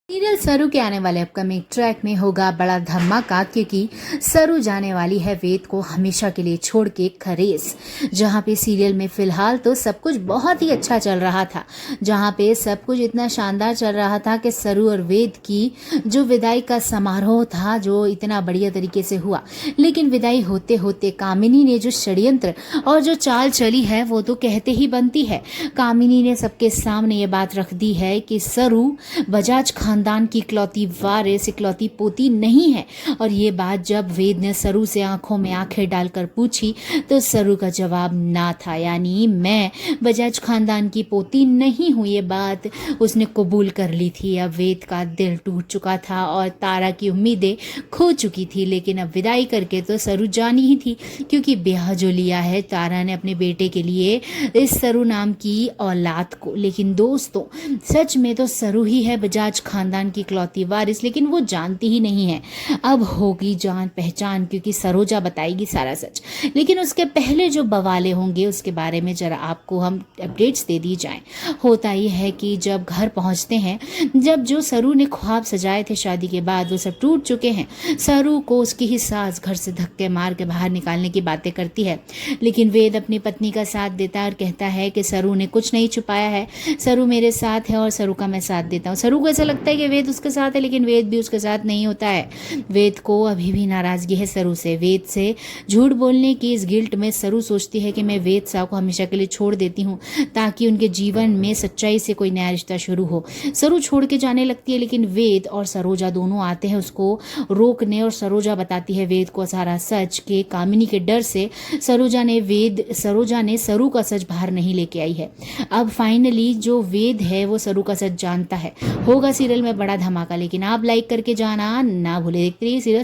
Serial सरू के आने वाले अपकमिंग ट्रैक में होगा बड़ा धमाका, क्योंकि सरू जाने वाली है वेद को हमेशा के लिए छोड़ के खरेस। जहाँ पे सीरियल में फिलहाल तो सब कुछ बहुत ही अच्छा चल रहा था, जहाँ पे सब कुछ इतना शानदार चल रहा था कि सरू और वेद की जो विदाई का समारोह था जो इतना बढ़िया तरीके से हुआ। लेकिन विदाई होते होते कामिनी ने जो षड्यंत्र और जो चाल चली है वो तो कहते ही बनती है। कामिनी ने सबके सामने ये बात रख दी है कि सरू बजाज खानदान की इकलौती वारिस, इकलौती पोती नहीं है। और ये बात जब वेद ने सरू से आंखों में आंखें डालकर पूछी तो सरू का जवाब ना था, यानी मैं बजाज खानदान की पोती नहीं हूँ। ये बात उसने कबूल कर ली थी। अब वेद का दिल टूट चुका था और तारा की उम्मीदें खो चुकी थी। लेकिन अब विदाई करके तो सरू जानी ही थी, क्योंकि ब्याह जो लिया है तारा ने अपने बेटे के लिए, इस सरू नाम की औलाद को। लेकिन दोस्तों, सच में तो सरू ही है बजाज खानदान की इकलौती वारिस, लेकिन वो जानती ही नहीं है। अब होगी जान पहचान, क्योंकि सरोजा बताएगी सारा सच। लेकिन उसके पहले जो बवाले होंगे उसके बारे में जरा आपको हम अपडेट्स दे दी जाएं। होता ही है कि जब घर पहुंचते हैं, जब जो सरू ने ख्वाब सजाए थे शादी के बाद वो सब टूट चुके हैं। सरू को उसकी ही सास घर से धक्के मार के बाहर निकालने की बातें करती है, लेकिन वेद अपनी पत्नी का साथ देता है और कहता है कि सरू ने कुछ नहीं छुपाया है, सरू मेरे साथ है और सरू का मैं साथ देता हूँ। सरू को ऐसा लगता है कि वेद उसके साथ है, लेकिन वेद भी उसके साथ नहीं होता है। वेद को अभी भी नाराजगी है सरू से। वेद से झूठ बोलने की इस गिल्ट में सरू सोचती है कि मैं वेद साहब को हमेशा के लिए छोड़ देती हूँ, ताकि उनके जीवन में सच्चाई से कोई नया रिश्ता शुरू हो। सरू छोड़ के जाने लगती है, लेकिन वेद और सरोजा दोनों आते हैं उसको रोकने, और सरोजा बताती है वेद को सारा सच के कामिनी के डर से सरोजा ने सरू का सच बाहर नहीं लेके आई है। अब फाइनली जो वेद है वो सरू का सच जानता है। होगा सीरियल में बड़ा धमाका, लेकिन आप लाइक करके जाना ना भूले। देखते रहिए सीरियल।